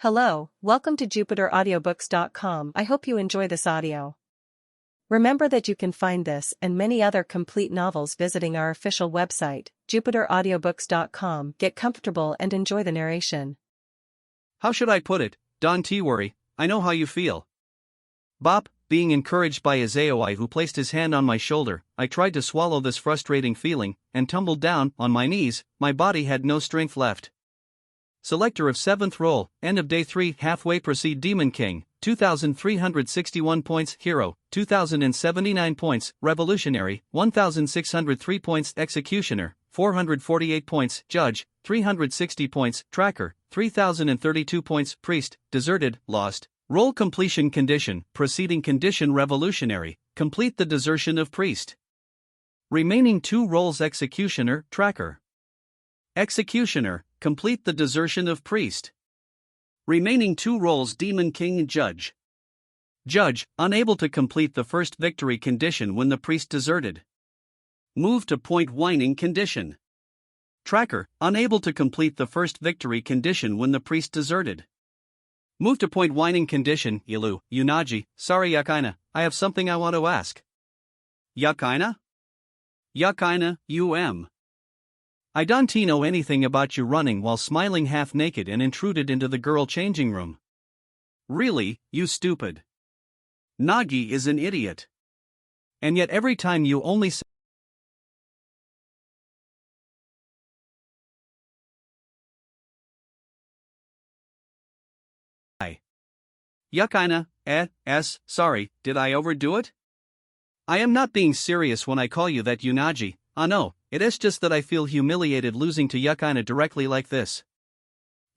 Hello, welcome to JupiterAudiobooks.com. I hope you enjoy this audio. Remember that you can find this and many other complete novels visiting our official website, JupiterAudiobooks.com. Get comfortable and enjoy the narration. How should I put it? Don't worry, I know how you feel. Bop, being encouraged by Azaoi who placed his hand on my shoulder, I tried to swallow this frustrating feeling and tumbled down on my knees. My body had no strength left. Selector of 7th roll, end of day 3, halfway proceed Demon King, 2,361 points, Hero, 2,079 points, Revolutionary, 1,603 points, Executioner, 448 points, Judge, 360 points, Tracker, 3,032 points, Priest, Deserted, Lost. Roll completion condition, preceding condition Revolutionary, complete the desertion of Priest. Remaining 2 rolls Executioner, Tracker. Executioner, complete the desertion of Priest. Remaining 2 rolls Demon King Judge. Judge, unable to complete the first victory condition when the Priest deserted. Move to point whining condition. Tracker, unable to complete the first victory condition when the Priest deserted. Move to point whining condition. Yuunagi, sorry Yakaina, I have something I want to ask. Yakaina? Yakaina, I don't know anything about you running while smiling half naked and intruded into the girl changing room. Really, you stupid. Nagi is an idiot. And yet every time you only say Yakaina, sorry, did I overdo it? I am not being serious when I call you that Yuunagi, no, it is just that I feel humiliated losing to Yakaina directly like this.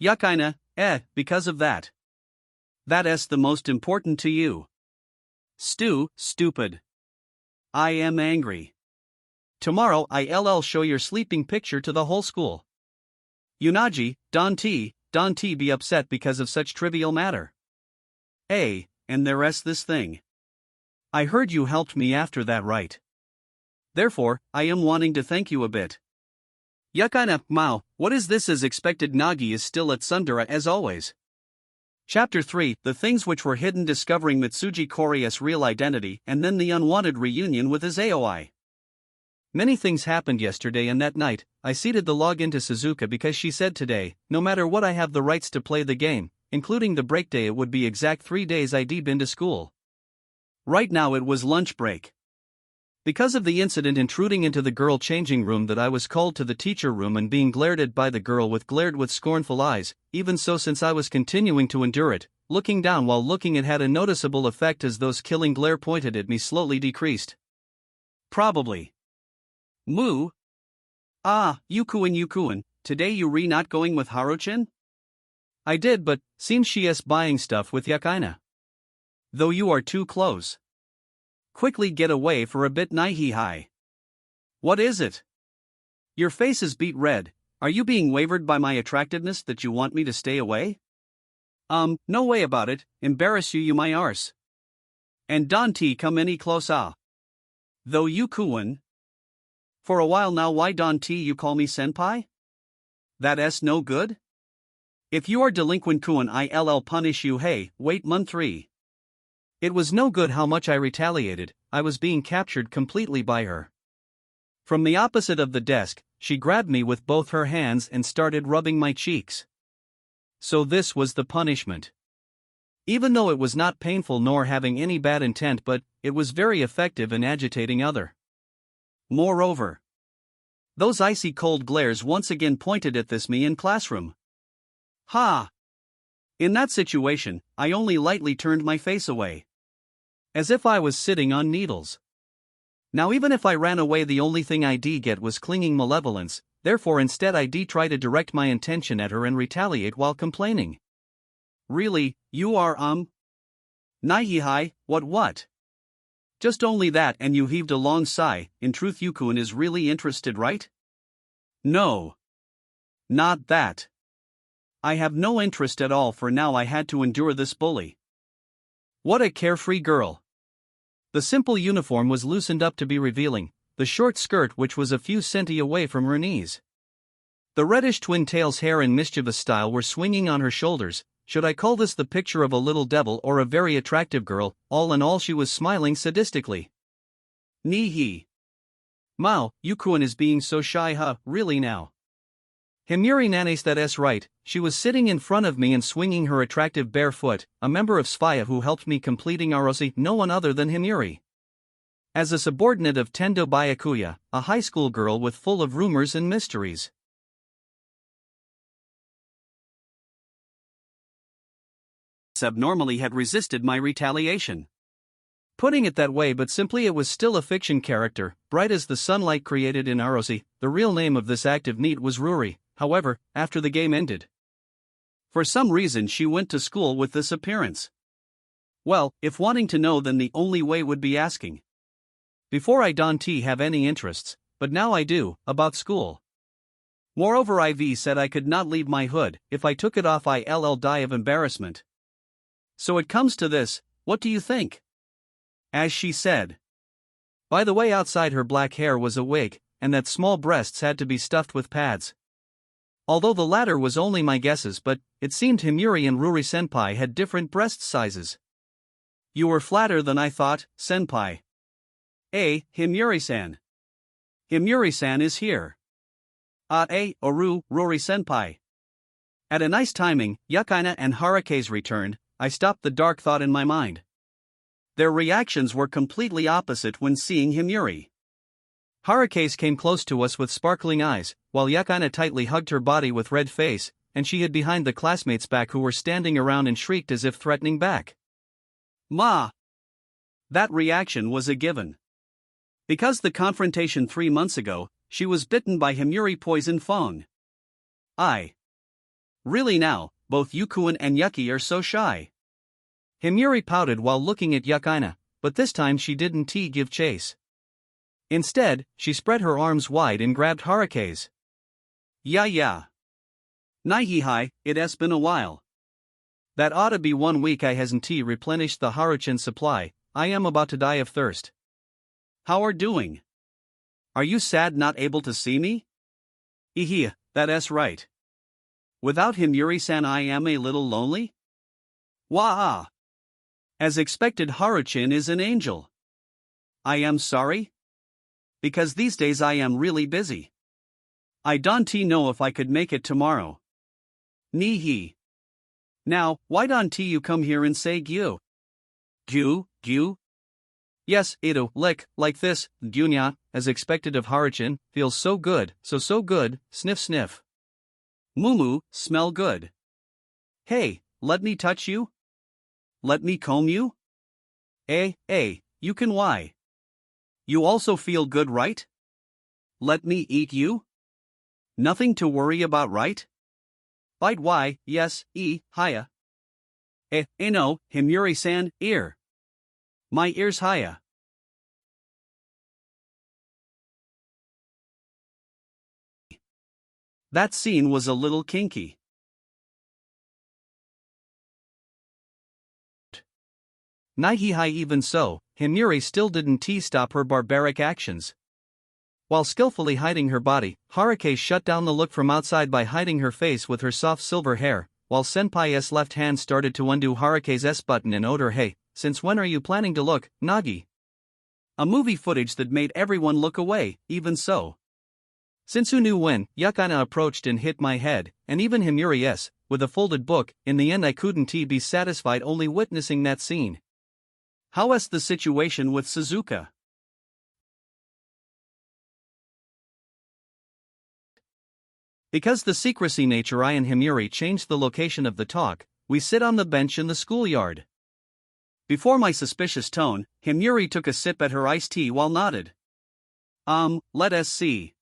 Yakaina, because of that. That is the most important to you. Stupid. I am angry. Tomorrow I'll show your sleeping picture to the whole school. Yuunagi, don't be upset because of such trivial matter. And there is this thing. I heard you helped me after that, right? Therefore, I am wanting to thank you a bit. Yakaina, what is this as expected? Nagi is still at Sundara as always. Chapter 3, The Things Which Were Hidden, discovering Mitsuji Koriya's real identity and then the unwanted reunion with Azaoi. Many things happened yesterday and that night. I seeded the login to Suzuka because she said today, no matter what I have the rights to play the game, including the break day. It would be exact 3 days I'd been to school. Right now it was lunch break. Because of the incident intruding into the girl changing room that I was called to the teacher room and being glared at by the girl glared with scornful eyes. Even so, since I was continuing to endure it, looking down while looking, it had a noticeable effect as those killing glare pointed at me slowly decreased. Probably. Moo? Yukuin, today you not going with Haruchin? I did, but seems she is buying stuff with Yakaina. Though you are too close. Quickly get away for a bit, Naihihai. What is it? Your face is beet red. Are you being wavered by my attractiveness that you want me to stay away? No way about it, embarrass you my arse. And don't come any closer. Though you Kuin. For a while now, why don't you call me senpai? That is no good? If you are delinquent Kuin, I'll punish you. Hey, wait month 3. It was no good how much I retaliated. I was being captured completely by her. From the opposite of the desk, she grabbed me with both her hands and started rubbing my cheeks. So this was the punishment. Even though it was not painful nor having any bad intent, but it was very effective in agitating other. Moreover, those icy cold glares once again pointed at me in classroom. In that situation, I only lightly turned my face away. As if I was sitting on needles. Now even if I ran away, the only thing I'd get was clinging malevolence, therefore instead I'd try to direct my intention at her and retaliate while complaining. Really, you are Naihihai, what? Just only that, and you heaved a long sigh. In truth, Yukuin is really interested, right? No. Not that. I have no interest at all, for now I had to endure this bully. What a carefree girl. The simple uniform was loosened up to be revealing, the short skirt which was a few centi away from her knees. The reddish twin tails hair in mischievous style were swinging on her shoulders, should I call this the picture of a little devil or a very attractive girl? All in all, she was smiling sadistically. Ni-hee. Mao, Yukuan is being so shy, huh, really now? Himuri nanes that's right, she was sitting in front of me and swinging her attractive bare foot, a member of Sphaya who helped me completing Arosi, no one other than Himuri. As a subordinate of Tendo Byakuya, a high school girl with full of rumors and mysteries. Abnormally had resisted my retaliation. Putting it that way, but simply it was still a fiction character, bright as the sunlight created in Arosi. The real name of this active NEET was Ruri, however, after the game ended. For some reason she went to school with this appearance. Well, if wanting to know, then the only way would be asking. Before I don't have any interests, but now I do, about school. Moreover, IV said I could not leave my hood. If I took it off I'll die of embarrassment. So it comes to this, what do you think? As she said. By the way, outside her black hair was a wig, and that small breasts had to be stuffed with pads. Although the latter was only my guesses, but it seemed Himuri and Ruri senpai had different breast sizes. You were flatter than I thought, senpai. Himuri-san. Himuri-san is here. Oru, Ruri senpai. At a nice timing, Yukaina and Harukaze returned. I stopped the dark thought in my mind. Their reactions were completely opposite when seeing Himuri. Harukaze came close to us with sparkling eyes, while Yukaina tightly hugged her body with red face, and she hid behind the classmates' back who were standing around and shrieked as if threatening back. Ma! That reaction was a given. Because the confrontation 3 months ago, she was bitten by Himuri poison Fong. Really now, both Yukuan and Yuki are so shy. Himuri pouted while looking at Yukaina, but this time she didn't give chase. Instead, she spread her arms wide and grabbed Harukaze. Yeah. Nihihai, it has been a while. That ought to be 1 week I hasn't replenished the Haruchan supply. I am about to die of thirst. How are doing? Are you sad not able to see me? That's right. Without Himuri-san I am a little lonely? Wah! As expected, Haruchan is an angel. I am sorry? Because these days I am really busy. I don't know if I could make it tomorrow. Ni-hee. Now, why don't you come here and say gyu? Gyu? Yes, Edo, like this, gyunya, as expected of Haruchan, feels so good, so good, sniff sniff. Mumu, smell good. Hey, let me touch you? Let me comb you? You can why? You also feel good, right? Let me eat you? Nothing to worry about, right? Bite why, yes, hiya. No, Himuri-san, ear. My ears hiya. That scene was a little kinky. Nihihai. Even so, Himuri still didn't stop her barbaric actions. While skillfully hiding her body, Harukaze shut down the look from outside by hiding her face with her soft silver hair, while Senpai's left hand started to undo Harukaze's button and owed her, "Hey, since when are you planning to look, Nagi?" A movie footage that made everyone look away. Even so. Since who knew when, Yukaina approached and hit my head, and even Himuri-s, with a folded book. In the end I couldn't be satisfied only witnessing that scene. How's the situation with Suzuka? Because the secrecy nature, I and Himuri changed the location of the talk. We sit on the bench in the schoolyard. Before my suspicious tone, Himuri took a sip at her iced tea while nodded. Let us see.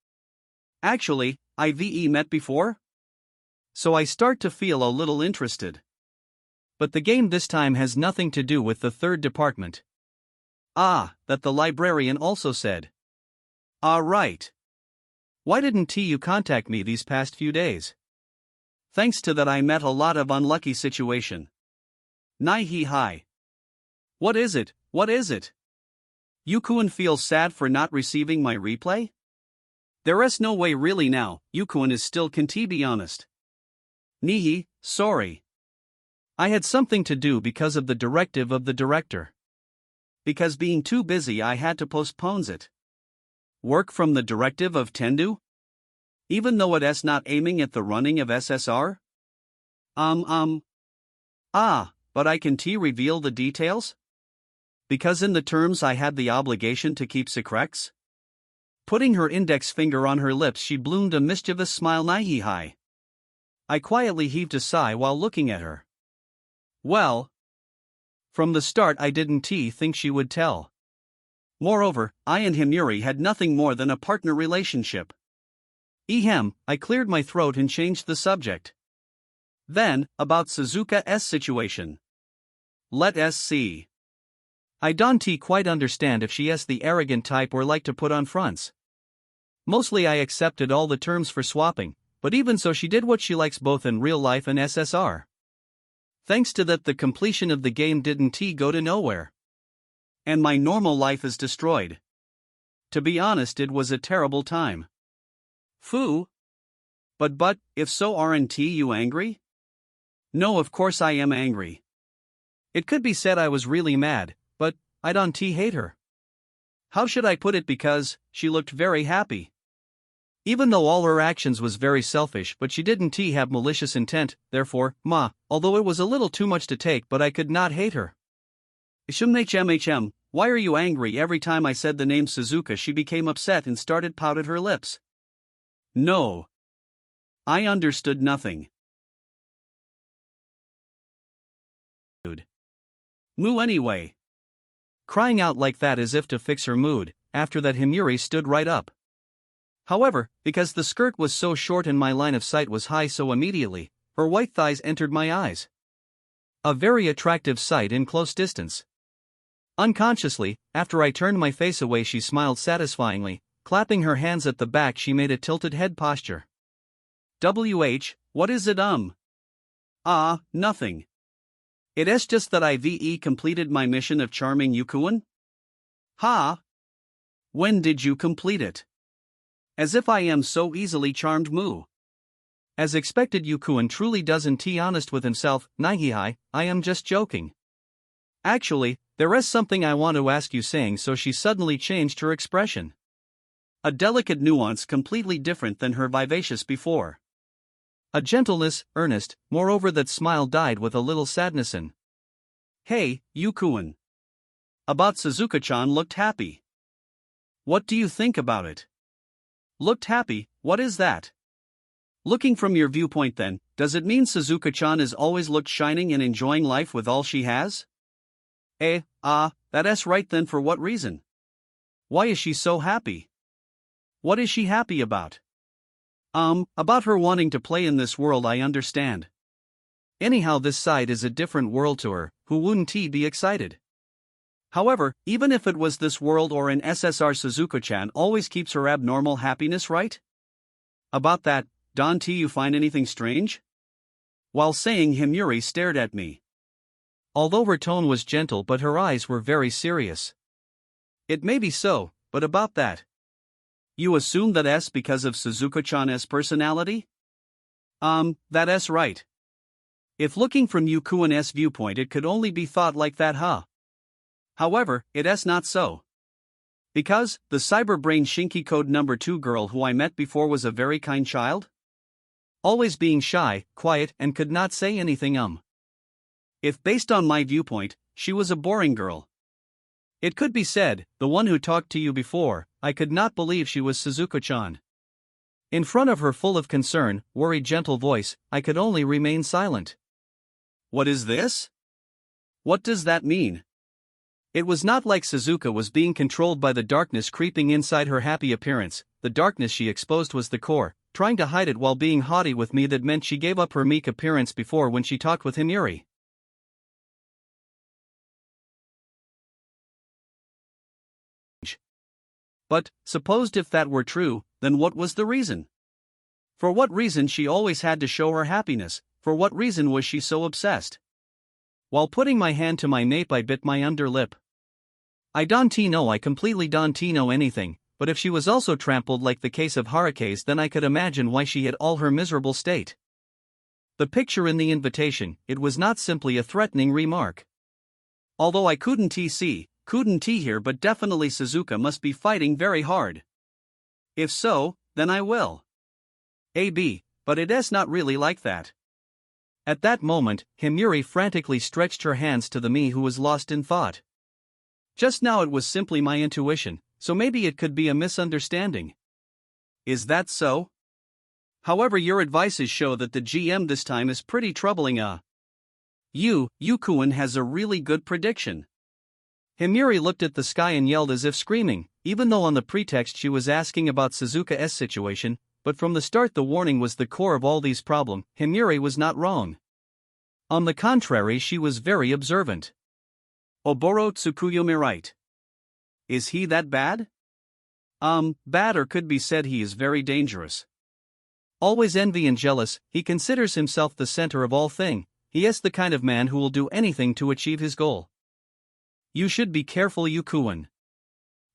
Actually, I've met before? So I start to feel a little interested. But the game this time has nothing to do with the third department. That the librarian also said. Right. Why didn't you contact me these past few days? Thanks to that I met a lot of unlucky situation. Nihihai. What is it? Yukuan feels sad for not receiving my replay? There's no way really now, Yukuan is still can be honest. Nihi, sorry. I had something to do because of the directive of the director. Because being too busy I had to postpone it. Work from the directive of Tendu? Even though it's not aiming at the running of SSR? But I can reveal the details? Because in the terms I had the obligation to keep secrets? Putting her index finger on her lips, she bloomed a mischievous smile. Nihihai. I quietly heaved a sigh while looking at her. Well, from the start I didn't think she would tell. Moreover, I and Himuri had nothing more than a partner relationship. I cleared my throat and changed the subject. Then, about Suzuka's situation. Let us see. I don't quite understand if she is the arrogant type or like to put on fronts. Mostly I accepted all the terms for swapping, but even so she did what she likes both in real life and SSR. Thanks to that the completion of the game didn't go to nowhere. And my normal life is destroyed. To be honest, it was a terrible time. Foo. But, if so, aren't you angry? No, of course I am angry. It could be said I was really mad, but I don't hate her. How should I put it? Because she looked very happy. Even though all her actions was very selfish, but she didn't have malicious intent, therefore, although it was a little too much to take, but I could not hate her. Why are you angry? Every time I said the name Suzuka she became upset and started pouted her lips. No. I understood nothing. Moo anyway. Crying out like that as if to fix her mood. After that Himuri stood right up. However, because the skirt was so short and my line of sight was high, so immediately, her white thighs entered my eyes. A very attractive sight in close distance. Unconsciously, after I turned my face away, she smiled satisfyingly. Clapping her hands at the back, she made a tilted head posture. What is it? Nothing. It's just that I've completed my mission of charming Yukuan. Ha! When did you complete it? As if I am so easily charmed. Moo. As expected, Yukuan truly doesn't honest with himself. Nihihai, I am just joking. Actually, there is something I want to ask you, saying so she suddenly changed her expression. A delicate nuance completely different than her vivacious before. A gentleness, earnest, moreover that smile died with a little sadness in. Hey, Yukuan. About Suzuka-chan looked happy. What do you think about it? Looked happy, what is that? Looking from your viewpoint then, does it mean Suzuka-chan is always looked shining and enjoying life with all she has? That's right then. For what reason? Why is she so happy? What is she happy about? About her wanting to play in this world, I understand. Anyhow, this side is a different world to her, who wouldn't be excited? However, even if it was this world or an SSR, Suzuka-chan always keeps her abnormal happiness, right? About that, don't you find anything strange? While saying, Himuri stared at me. Although her tone was gentle, but her eyes were very serious. It may be so, but about that. You assume that's because of Suzuka-chan's personality? That's right. If looking from Yukuan's viewpoint it could only be thought like that, huh? However, it's not so. Because, the cyberbrain Shinki code number 2 girl who I met before was a very kind child? Always being shy, quiet, and could not say anything. If based on my viewpoint, she was a boring girl. It could be said, the one who talked to you before, I could not believe she was Suzuka-chan. In front of her full of concern, worried gentle voice, I could only remain silent. What is this? What does that mean? It was not like Suzuka was being controlled by the darkness creeping inside her happy appearance. The darkness she exposed was the core, trying to hide it while being haughty with me. That meant she gave up her meek appearance before when she talked with Himuri. But, supposed if that were true, then what was the reason? For what reason she always had to show her happiness? For what reason was she so obsessed? While putting my hand to my nape I bit my underlip. I don't know, I completely don't know anything, but if she was also trampled like the case of Harukaze, then I could imagine why she had all her miserable state. The picture in the invitation, it was not simply a threatening remark. Although I couldn't hear, but definitely Suzuka must be fighting very hard. If so, then I will. But it is not really like that. At that moment, Himuri frantically stretched her hands to the me who was lost in thought. Just now it was simply my intuition, so maybe it could be a misunderstanding. Is that so? However, your advices show that the GM this time is pretty troubling. Yukuin has a really good prediction. Himuri looked at the sky and yelled as if screaming, even though on the pretext she was asking about Suzuka's situation, but from the start the warning was the core of all these problems. Himuri was not wrong. On the contrary, she was very observant. Oboro Tsukuyomi right. Is he that bad? Bad, or could be said he is very dangerous. Always envy and jealous, he considers himself the center of all things. He is the kind of man who will do anything to achieve his goal. You should be careful, Yukuin.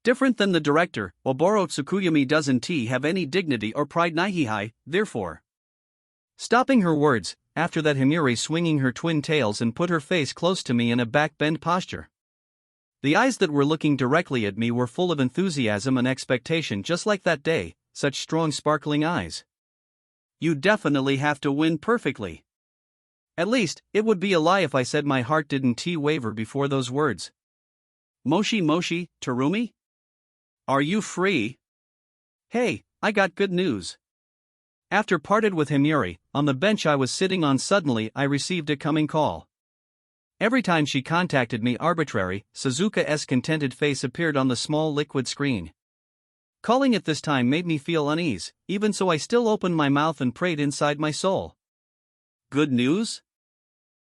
Different than the director, Oboro Tsukuyomi doesn't have any dignity or pride nihihai, therefore. Stopping her words, after that Himuri swinging her twin tails and put her face close to me in a back-bend posture. The eyes that were looking directly at me were full of enthusiasm and expectation, just like that day, such strong sparkling eyes. You definitely have to win perfectly. At least, it would be a lie if I said my heart didn't waver before those words. Moshi, Tarumi? Are you free? Hey, I got good news. After parted with Himuri, on the bench I was sitting on, suddenly I received a coming call. Every time she contacted me arbitrary, Suzuka's contented face appeared on the small liquid screen. Calling it this time made me feel unease, even so I still opened my mouth and prayed inside my soul. Good news?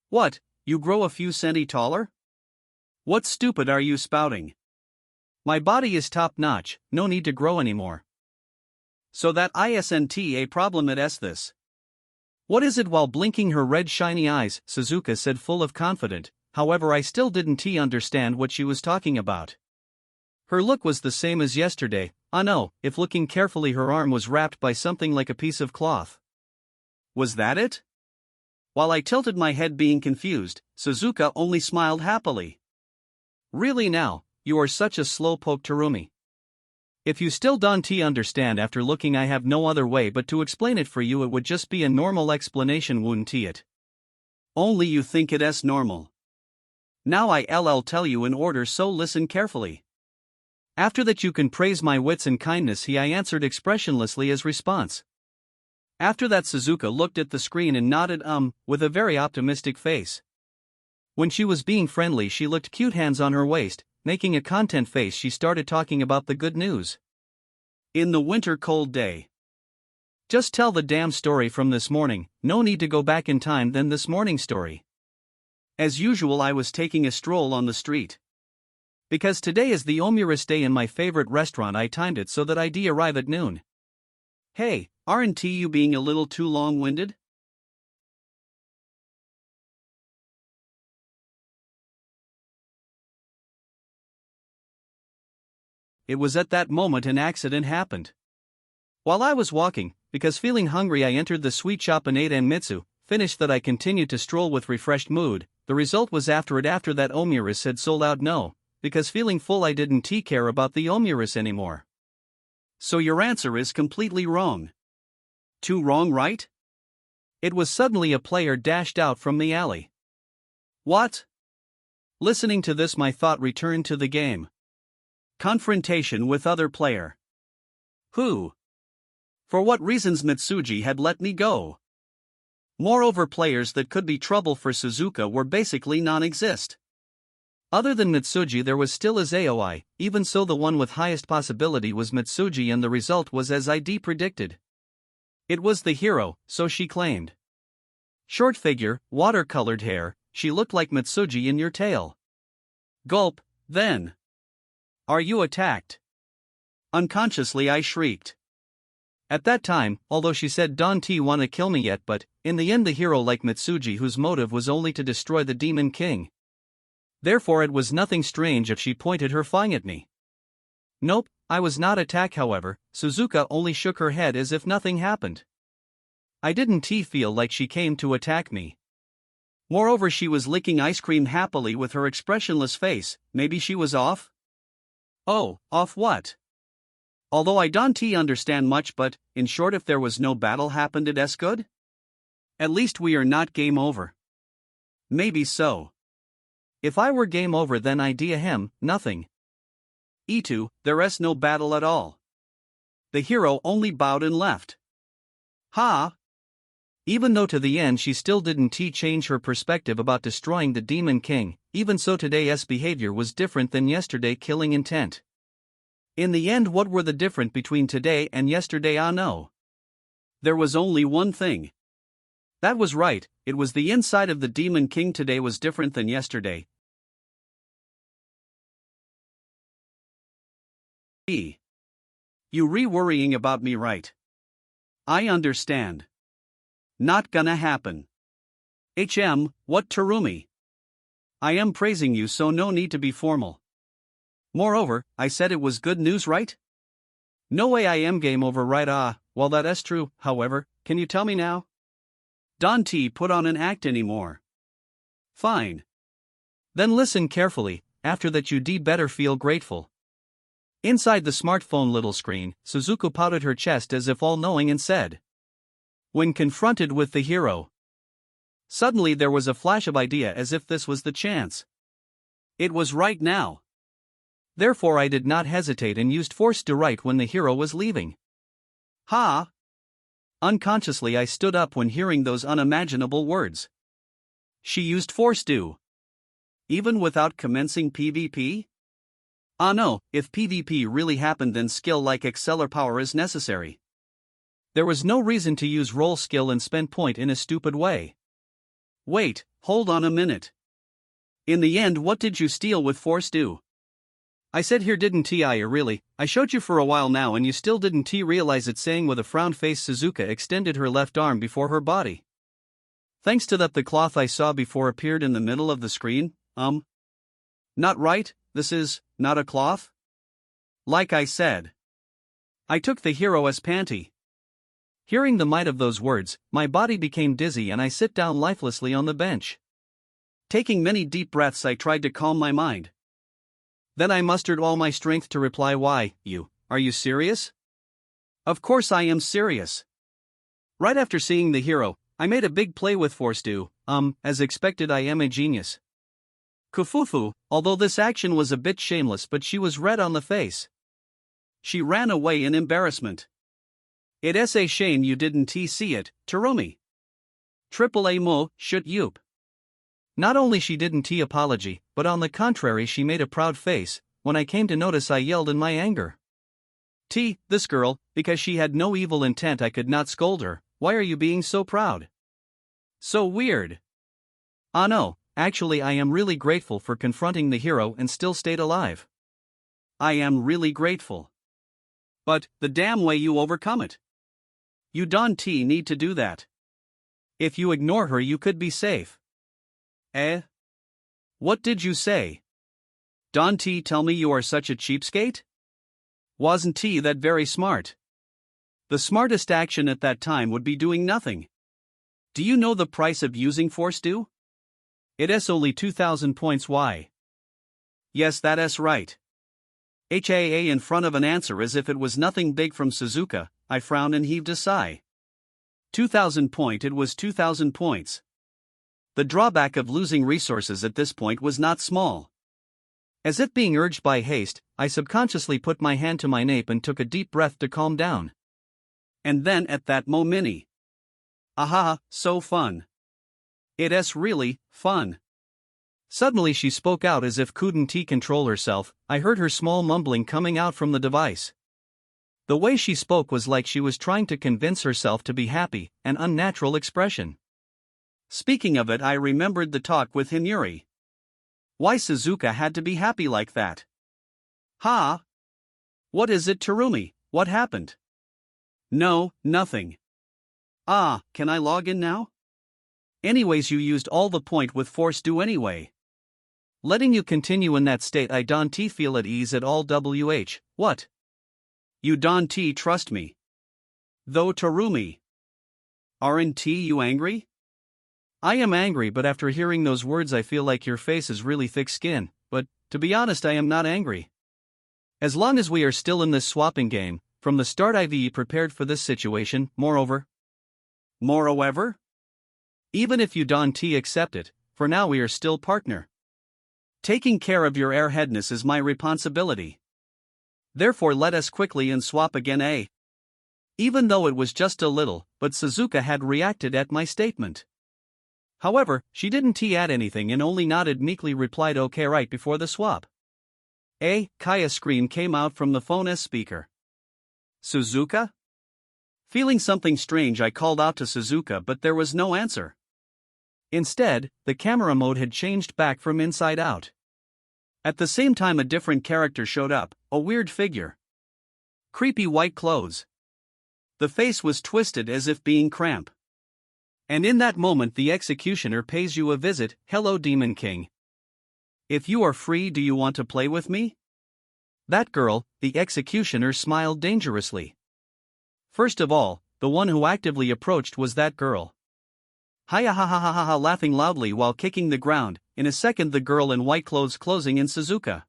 What, you grow a few centi taller? What stupid are you spouting? My body is top-notch, no need to grow anymore. So that isn't a problem, it is this. What is it? While blinking her red shiny eyes, Suzuka said, full of confidence. However, I still didn't understand what she was talking about. Her look was the same as yesterday. No, if looking carefully her arm was wrapped by something like a piece of cloth. Was that it? While I tilted my head being confused, Suzuka only smiled happily. Really now, you are such a slowpoke, Tarumi. If you still don't understand after looking, I have no other way but to explain it for you. It would just be a normal explanation, wouldn't it? Only you think it is normal. Now I'll tell you in order, so listen carefully. After that you can praise my wits and kindness, I answered expressionlessly as response. After that Suzuka looked at the screen and nodded with a very optimistic face. When she was being friendly she looked cute, hands on her waist, making a content face. She started talking about the good news. In the winter cold day. Just tell the damn story from this morning, no need to go back in time. Then this morning's story. As usual I was taking a stroll on the street. Because today is the omurus day in my favorite restaurant, I timed it so that I'd arrive at noon. Hey, aren't you being a little too long-winded? It was at that moment an accident happened. While I was walking, because feeling hungry, I entered the sweet shop and ate, and Mitsu, finished that I continued to stroll with refreshed mood. The result was after that omurus had sold out. No, because feeling full I didn't care about the omurus anymore. So your answer is completely wrong. Too wrong, right? It was suddenly a player dashed out from the alley. What? Listening to this my thought returned to the game. Confrontation with other player. Who? For what reasons Mitsuji had let me go? Moreover, players that could be trouble for Suzuka were basically non-exist. Other than Mitsuji there was still Azaoi, even so the one with highest possibility was Mitsuji, and the result was as I'd predicted. It was the hero, so she claimed. Short figure, watercolored hair, she looked like Mitsuji in your tale. Gulp, then. Are you attacked? Unconsciously I shrieked. At that time, although she said don't wanna kill me yet, but, in the end the hero like Mitsuji, whose motive was only to destroy the Demon King. Therefore it was nothing strange if she pointed her fang at me. Nope, I was not attacked. However, Suzuka only shook her head as if nothing happened. I didn't feel like she came to attack me. Moreover, she was licking ice cream happily with her expressionless face. Maybe she was off? Oh, off what? Although I don't understand much, but, in short, if there was no battle happened, it's good? At least we are not game over. Maybe so. If I were game over, then idea him, nothing. E2, there's no battle at all. The hero only bowed and left. Ha! Even though to the end she still didn't change her perspective about destroying the Demon King, even so today's behavior was different than yesterday killing intent. In the end, what were the difference between today and yesterday? Ah no. There was only one thing. That was right, it was the inside of the Demon King today was different than yesterday. You worrying about me, right? I understand. Not gonna happen. What, Tarumi? I am praising you, so no need to be formal. Moreover, I said it was good news, right? No way, I am game over, right? Ah, well, that is true. However, can you tell me now? Don't put on an act anymore. Fine. Then listen carefully, after that you better feel grateful. Inside the smartphone little screen, Suzuka pouted her chest as if all-knowing and said. When confronted with the hero. Suddenly there was a flash of idea as if this was the chance. It was right now. Therefore I did not hesitate and used force to right when the hero was leaving. Ha! Unconsciously I stood up when hearing those unimaginable words. She used force to. Even without commencing PvP? Ah no, if PvP really happened then skill like Exceller power is necessary. There was no reason to use roll skill and spend point in a stupid way. Wait, hold on a minute. In the end, what did you steal with force do? I said here, didn't I really? I showed you for a while now and you still didn't realize it, saying with a frown face. Suzuka extended her left arm before her body. Thanks to that, the cloth I saw before appeared in the middle of the screen. Not right, this is not a cloth? Like I said. I took the hero as panty. Hearing the might of those words, my body became dizzy and I sit down lifelessly on the bench. Taking many deep breaths, I tried to calm my mind. Then I mustered all my strength to reply, why, are you serious? Of course I am serious. Right after seeing the hero, I made a big play with force do, as expected. I am a genius. Kufufu, although this action was a bit shameless, but she was red on the face. She ran away in embarrassment. It's a shame you didn't see it, Tarumi. Triple A mo, shoot yoop. Not only she didn't apology, but on the contrary she made a proud face. When I came to notice, I yelled in my anger. This girl, because she had no evil intent, I could not scold her. Why are you being so proud? So weird. Ah no, actually I am really grateful for confronting the hero and still stayed alive. I am really grateful. But, the damn way you overcome it. You don't need to do that. If you ignore her you could be safe. Eh? What did you say? Don't tell me you are such a cheapskate? Wasn't that very smart? The smartest action at that time would be doing nothing. Do you know the price of using force do? It's only 2,000 points. Why? Yes, that's right. HAA in front of an answer as if it was nothing big from Suzuka. I frowned and heaved a sigh. 2,000 point, it was 2,000 points. The drawback of losing resources at this point was not small. As if being urged by haste, I subconsciously put my hand to my nape and took a deep breath to calm down. And then at that moment, aha, so fun. It's really fun. Suddenly she spoke out as if couldn't control herself. I heard her small mumbling coming out from the device. The way she spoke was like she was trying to convince herself to be happy, an unnatural expression. Speaking of it, I remembered the talk with Hinuri. Why Suzuka had to be happy like that? Ha! What is it, Tarumi? What happened? No, nothing. Ah, can I log in now? Anyways, you used all the point with force do anyway. Letting you continue in that state, I don't feel at ease at all. What? You don't trust me. Though, Tarumi. Aren't you angry? I am angry, but after hearing those words I feel like your face is really thick skin, but, to be honest, I am not angry. As long as we are still in this swapping game, from the start I've prepared for this situation, moreover, even if you don't accept it, for now we are still partner. Taking care of your airheadness is my responsibility. Therefore let us quickly and swap again, eh? Even though it was just a little, but Suzuka had reacted at my statement. However, she didn't add anything and only nodded meekly replied okay right before the swap. Kaya scream came out from the phone's speaker. Suzuka? Feeling something strange I called out to Suzuka but there was no answer. Instead, the camera mode had changed back from inside out. At the same time a different character showed up, a weird figure. Creepy white clothes. The face was twisted as if being cramp. And in that moment the executioner pays you a visit. Hello Demon King. If you are free, do you want to play with me? That girl, the executioner smiled dangerously. First of all, the one who actively approached was that girl. Hiya ha ha ha ha ha laughing loudly while kicking the ground. In a second the girl in white clothes closing in Suzuka.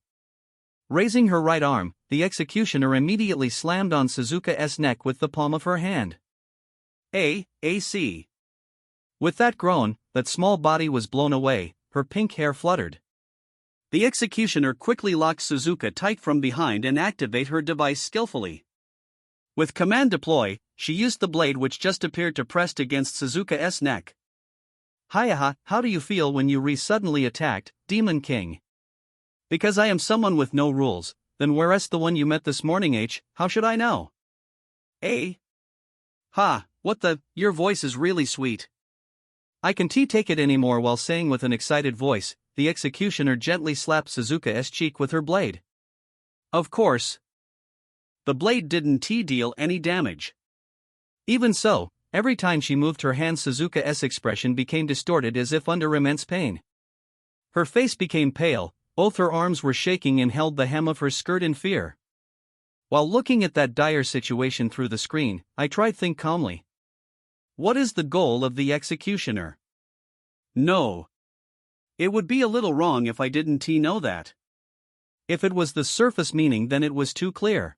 Raising her right arm, the executioner immediately slammed on Suzuka's neck with the palm of her hand. AC. With that groan, that small body was blown away, her pink hair fluttered. The executioner quickly locked Suzuka tight from behind and activate her device skillfully. With command deploy, she used the blade which just appeared to pressed against Suzuka's neck. Hiya, how do you feel when you suddenly attacked, Demon King? Because I am someone with no rules, then where's the one you met this morning how should I know? Ha, what the, your voice is really sweet. I can't take it anymore while saying with an excited voice, the executioner gently slapped Suzuka's cheek with her blade. Of course. The blade didn't deal any damage. Even so, every time she moved her hand Suzuka's expression became distorted as if under immense pain. Her face became pale, both her arms were shaking and held the hem of her skirt in fear. While looking at that dire situation through the screen, I tried to think calmly. What is the goal of the executioner? No. It would be a little wrong if I didn't know that. If it was the surface meaning then it was too clear.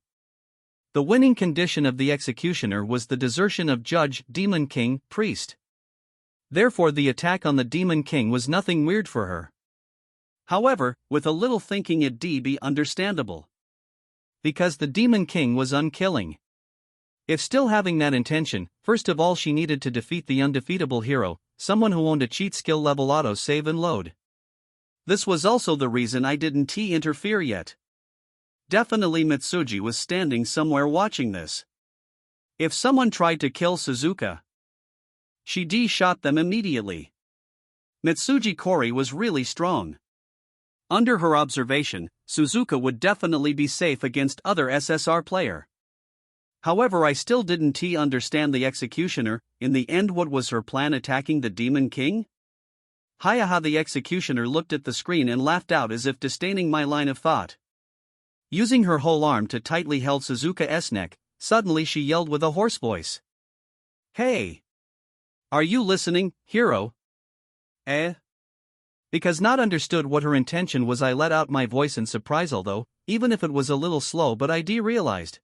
The winning condition of the executioner was the desertion of Judge, Demon King, Priest. Therefore the attack on the Demon King was nothing weird for her. However, with a little thinking it'd be understandable. Because the Demon King was unkilling. If still having that intention, first of all she needed to defeat the undefeatable hero, someone who owned a cheat skill level auto save and load. This was also the reason I didn't interfere yet. Definitely Mitsuji was standing somewhere watching this. If someone tried to kill Suzuka, she shot them immediately. Mitsuji Kori was really strong. Under her observation, Suzuka would definitely be safe against other SSR player. However, I still didn't understand the executioner. In the end, what was her plan attacking the Demon King? Hiya, the executioner looked at the screen and laughed out as if disdaining my line of thought. Using her whole arm to tightly held Suzuka's neck, suddenly she yelled with a hoarse voice. Hey! Are you listening, hero? Because not understood what her intention was, I let out my voice in surprise, although, even if it was a little slow, but I realized.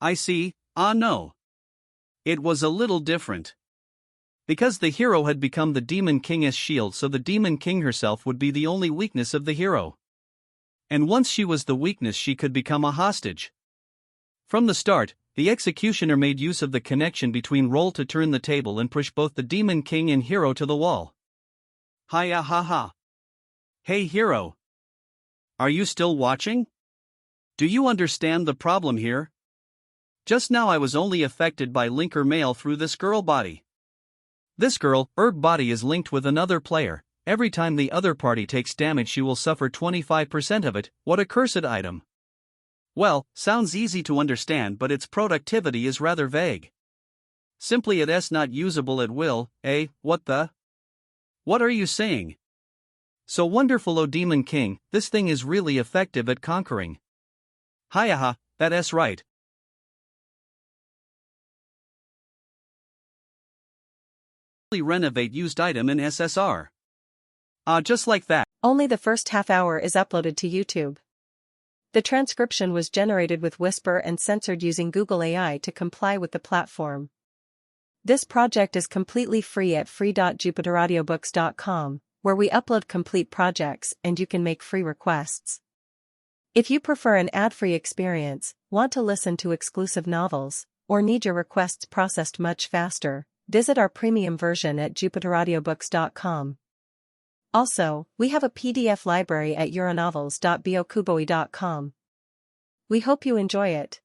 I see, no. It was a little different. Because the hero had become the Demon King's shield, so the Demon King herself would be the only weakness of the hero. And once she was the weakness, she could become a hostage. From the start, the executioner made use of the connection between roll to turn the table and push both the Demon King and hero to the wall. Hiya ha ha. Hey hero. Are you still watching? Do you understand the problem here? Just now I was only affected by linker mail through this girl body. This girl, body is linked with another player. Every time the other party takes damage she will suffer 25% of it. What a cursed item. Well, sounds easy to understand, but its productivity is rather vague. Simply it's not usable at will, what the? What are you saying? So wonderful, O Demon King, this thing is really effective at conquering. Hiya, that's right. renovate used item in SSR. Just like that. Only the first half hour is uploaded to YouTube. The transcription was generated with Whisper and censored using Google AI to comply with the platform. This project is completely free at free.jupiteraudiobooks.com, where we upload complete projects and you can make free requests. If you prefer an ad-free experience, want to listen to exclusive novels, or need your requests processed much faster, visit our premium version at jupiteraudiobooks.com. Also, we have a PDF library at uranovels.bokuboi.com. We hope you enjoy it.